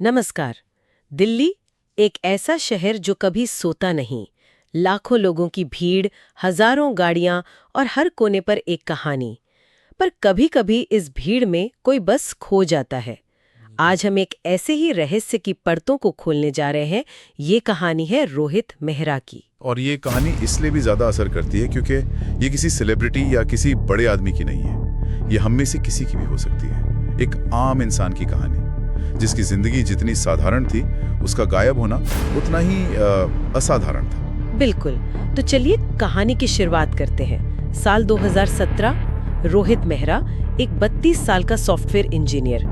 नमस्कार। दिल्ली एक ऐसा शहर जो कभी सोता नहीं। लाखों लोगों की भीड़, हजारों गाड़ियां और हर कोने पर एक कहानी। पर कभी-कभी इस भीड़ में कोई बस खो जाता है। आज हम एक ऐसे ही रहस्य की परतों को खोलने जा रहे हैं। ये कहानी है रोहित मेहरा की। और ये कहानी इसलिए भी ज्यादा असर करती है क्योंकि ये किसी सेलिब्रिटी या किसी बड़े आदमी की नहीं है। ये हम में से किसी की भी हो सकती है। एक आम इंसान की कहानी जिसकी जिंदगी जितनी साधारण थी, उसका गायब होना उतना ही असाधारण था। बिल्कुल। तो चलिए कहानी की शुरुआत करते हैं। साल 2017। रोहित मेहरा एक 32 साल का सॉफ्टवेयर इंजीनियर,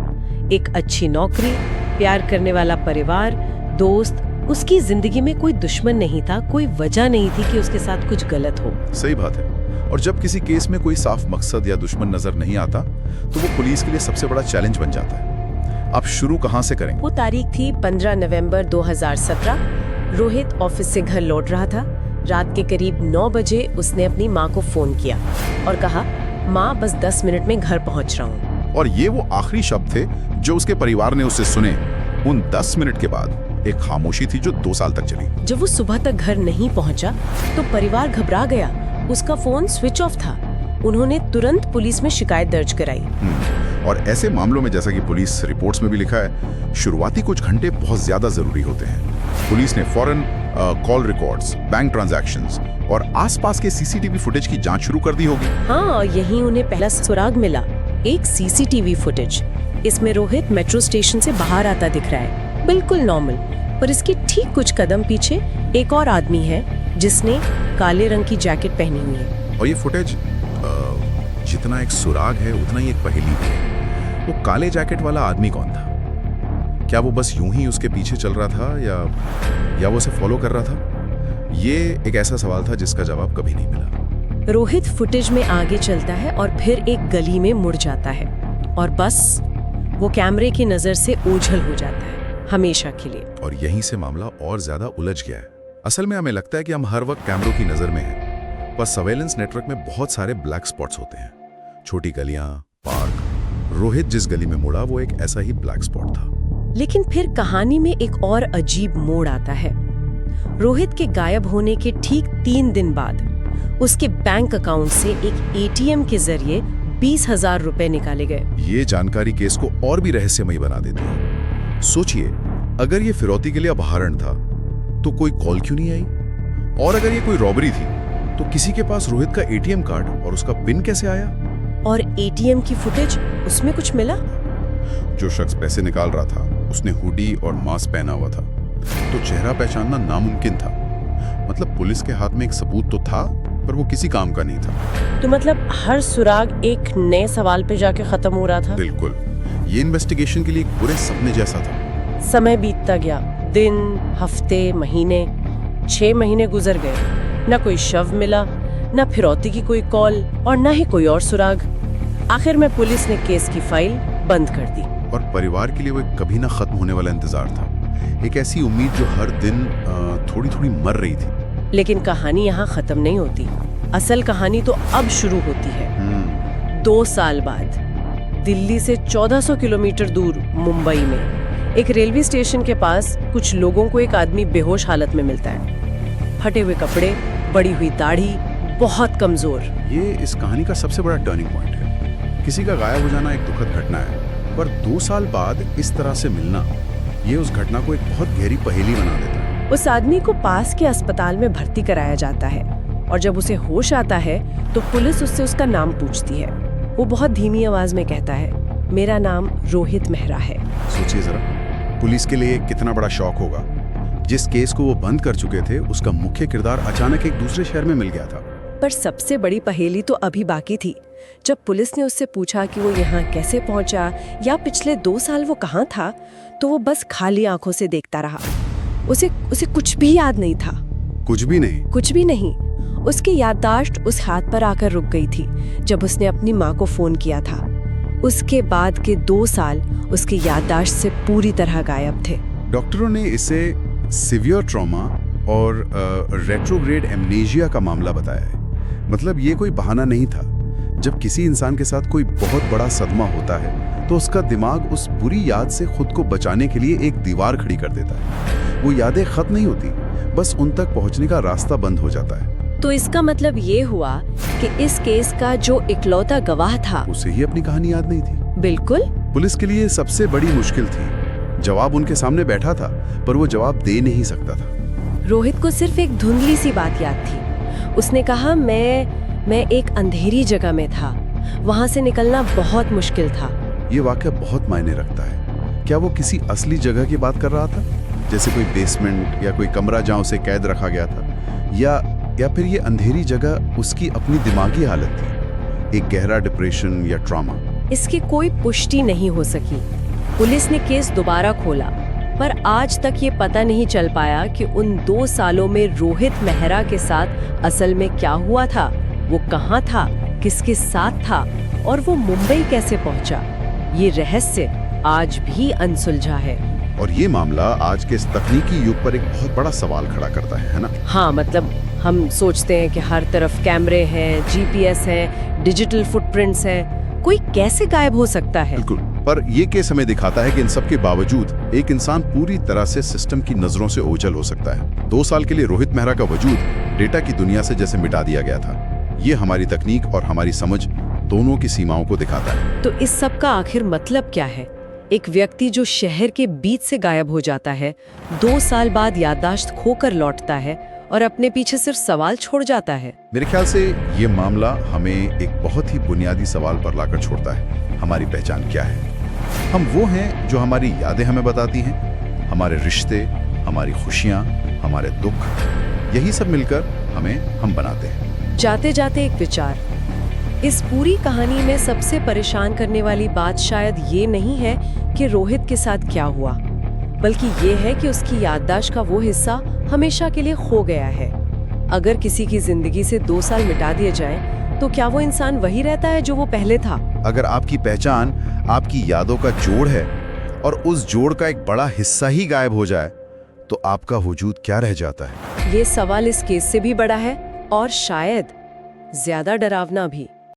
एक अच्छी नौकरी, प्यार करने वाला परिवार, दोस्त। उसकी जिंदगी में कोई दुश्मन नहीं था, कोई वजह नहीं थी कि उसके साथ कुछ गलत हो। सही बात है। और जब किसी केस में कोई साफ मकसद या दुश्मन नजर नहीं आता तो वो पुलिस के लिए सबसे बड़ा चैलेंज बन जाता है। आप शुरू कहां से करेंगे? वो तारीख थी 15 नवंबर 2017। रोहित ऑफिस से घर लौट रहा था। रात के करीब 9 बजे उसने अपनी माँ को फोन किया और कहा, माँ बस 10 मिनट में घर पहुंच रहा हूँ। और ये वो आखिरी शब्द थे जो उसके परिवार ने उससे सुने। उन 10 मिनट के बाद एक खामोशी थी जो 2 साल तक चली। जब वो सुबह तक घर नहीं पहुंचा तो परिवार घबरा गया। उसका फोन स्विच ऑफ था। उन्होंने तुरंत पुलिस में शिकायत दर्ज कराई। और ऐसे मामलों में, जैसा कि पुलिस रिपोर्ट्स में भी लिखा है, शुरुआती कुछ घंटे बहुत ज्यादा जरूरी होते हैं। पुलिस ने फौरन कॉल रिकॉर्ड्स, बैंक ट्रांजैक्शंस और आसपास के सीसीटीवी फुटेज की जांच शुरू कर दी होगी। हाँ, यही उन्हें पहला सुराग मिला, एक सीसीटीवी फुटेज। इसमें रोहित मेट्रो स्टेशन से बाहर आता दिख रहा है, बिल्कुल नॉर्मल। पर इसके ठीक कुछ कदम पीछे एक और आदमी है जिसने काले रंग की जैकेट पहनी हुई है। और ये फुटेज जितना एक सुराग है उतना ही एक पहेली भी है। वो काले जैकेट वाला आदमी कौन था? क्या वो बस यूं ही उसके पीछे चल रहा था या वो उसे फॉलो कर रहा था? ये एक ऐसा सवाल था जिसका जवाब कभी नहीं मिला। रोहित फुटेज में आगे चलता है और फिर एक गली में मुड़ जाता है और बस वो कैमरे की नजर से ओझल हो जाता है, हमेशा के लिए। और यहीं से मामला और ज्यादा उलझ गया है। असल में हमें लगता है कि हम हर वक्त कैमरों की नजर में हैं, पर सर्वेलेंस नेटवर्क में बहुत सारे ब्लैक स्पॉट्स होते हैं। छोटी गलियां, पार्क। रोहित जिस गली में मुड़ा वो एक ऐसा ही ब्लैक स्पॉट था। लेकिन फिर कहानी में एक और अजीब मोड़ आता है। रोहित के गायब होने के ठीक 3 दिन बाद उसके बैंक अकाउंट से एक एटीएम के जरिए 20,000 रुपए निकाले गए। ये जानकारी केस को और भी रहस्यमयी बना देती है। सोचिए, अगर ये फिरौती के लिए अपहरण था तो कोई कॉल क्यों नहीं आई? और अगर ये कोई रॉबरी थी तो किसी के पास रोहित का एटीएम कार्ड और उसका पिन कैसे आया? और एटीएम की फुटेज, उसमें कुछ मिला? जो शख्स पैसे निकाल रहा था उसने हुडी और मास्क पहना हुआ था, तो चेहरा पहचानना नामुमकिन था। मतलब पुलिस के हाथ में एक सबूत तो था, पर वो किसी काम का नहीं था। तो मतलब हर सुराग एक नए सवाल पे जाके खत्म हो रहा था। बिल्कुल। ये इन्वेस्टिगेशन के लिए एक पूरे सपने जैसा था। समय बीतता गया, दिन, हफ्ते, महीने। 6 महीने गुजर गए। न कोई शव मिला, न फिरौती की कोई कॉल और न ही कोई और सुराग। आखिर में पुलिस ने केस की फाइल बंद कर दी। और परिवार के लिए वो कभी ना खत्म होने वाला इंतजार था, एक ऐसी उम्मीद जो हर दिन थोड़ी थोड़ी मर रही थी। लेकिन कहानी यहाँ खत्म नहीं होती। असल कहानी तो अब शुरू होती है। 2 साल बाद दिल्ली से 1400 किलोमीटर दूर मुंबई में एक रेलवे स्टेशन के पास कुछ लोगों को एक आदमी बेहोश हालत में मिलता है। फटे हुए कपड़े, बड़ी हुई दाढ़ी, बहुत कमजोर। ये इस कहानी का सबसे बड़ा टर्निंग पॉइंट है। किसी का गायब हो जाना एक दुखद घटना है, पर 2 साल बाद इस तरह से मिलना, ये उस घटना को एक बहुत गहरी पहेली बना देता है। उस आदमी को पास के अस्पताल में भर्ती कराया जाता है और जब उसे होश आता है तो पुलिस उससे उसका नाम पूछती है। वो बहुत धीमी आवाज में कहता है, मेरा नाम रोहित मेहरा है। सोचिए जरा, पुलिस के लिए कितना बड़ा शॉक होगा। जिस केस को वो बंद कर चुके थे उसका मुख्य किरदार अचानक एक दूसरे शहर में मिल गया था। पर सबसे बड़ी पहेली तो अभी बाकी थी। जब पुलिस ने उससे पूछा कि वो यहाँ कैसे पहुंचा या पिछले 2 साल वो कहाँ था, तो वो बस खाली आंखों से देखता रहा। उसे कुछ भी याद नहीं था। कुछ भी नहीं? कुछ भी नहीं। उसकी याददाश्त उस हाथ पर आकर रुक गई थी जब उसने अपनी माँ को फोन किया था। उसके बाद के 2 साल उसकी याददाश्त से पूरी तरह गायब थे। डॉक्टरों ने इसे सीवियर ट्रॉमा और रेट्रोग्रेड एमनेशिया का मामला बताया है। मतलब ये कोई बहाना नहीं था। जब किसी इंसान के साथ कोई बहुत बड़ा सदमा होता है तो उसका दिमाग उस बुरी याद से खुद को बचाने के लिए एक दीवार खड़ी कर देता है। वो यादें खत्म नहीं होती, बस उन तक पहुंचने का रास्ता बंद हो जाता है। तो इसका मतलब ये हुआ कि इस केस का जो इकलौता गवाह था, उसे ही अपनी कहानी याद नहीं थी। बिल्कुल। पुलिस के लिए सबसे बड़ी मुश्किल थी। जवाब उनके सामने बैठा था, पर वो जवाब दे नहीं सकता था। रोहित को सिर्फ एक धुंधली सी बात याद थी। उसने कहा, मैं एक अंधेरी जगह में था, वहां से निकलना बहुत मुश्किल था। ये वाकया बहुत मायने रखता है। क्या वो किसी असली जगह की बात कर रहा था, जैसे कोई बेसमेंट या कोई कमरा जहां उसे कैद रखा गया था, या फिर ये अंधेरी जगह उसकी अपनी दिमागी हालत थी, एक गहरा डिप्रेशन या ट्रॉमा? इसकी कोई पुष्टि नहीं हो सकी। पुलिस ने केस दोबारा खोला, पर आज तक ये पता नहीं चल पाया कि उन 2 सालों में रोहित मेहरा के साथ असल में क्या हुआ था, वो कहाँ था, किसके साथ था और वो मुंबई कैसे पहुंचा। ये रहस्य आज भी अनसुलझा है। और ये मामला आज के इस तकनीकी युग पर एक बहुत बड़ा सवाल खड़ा करता है ना? हाँ, मतलब हम सोचते हैं कि हर तरफ कैमरे हैं, जीपीएस है, डिजिटल फुटप्रिंट्स हैं, कोई कैसे गायब हो सकता है? बिल्कुल, पर ये केस हमें दिखाता है कि इन सब के बावजूद एक इंसान पूरी तरह से सिस्टम की नजरों से ओझल हो सकता है। 2 साल के लिए रोहित मेहरा का वजूद डेटा की दुनिया से जैसे मिटा दिया गया था। ये हमारी तकनीक और हमारी समझ दोनों की सीमाओं को दिखाता है। तो इस सब का आखिर मतलब क्या है? एक व्यक्ति जो शहर के बीच से गायब हो जाता है, 2 साल बाद याददाश्त खोकर लौटता है और अपने पीछे सिर्फ सवाल छोड़ जाता है। मेरे ख्याल से ये मामला हमें एक बहुत ही बुनियादी सवाल पर लाकर छोड़ता है। हमारी पहचान क्या है? हम वो हैं जो हमारी यादें हमें बताती हैं, हमारे रिश्ते, हमारी खुशियाँ, हमारे दुख, यही सब मिलकर हमें हम बनाते हैं। जाते जाते एक विचार, इस पूरी कहानी में सबसे परेशान करने वाली बात शायद ये नहीं है कि रोहित के साथ क्या हुआ, बल्कि ये है कि उसकी याददाश्त का वो हिस्सा हमेशा के लिए खो गया है। अगर किसी की जिंदगी से 2 साल मिटा दिए जाएं, तो क्या वो इंसान वही रहता है जो वो पहले था? अगर आपकी पहचान आपकी यादों का जोड़ है और उस जोड़ का एक बड़ा हिस्सा ही गायब हो जाए, तो आपका वजूद क्या रह जाता है? ये सवाल इस केस से भी बड़ा है और शायद ज्यादा डरावना भी।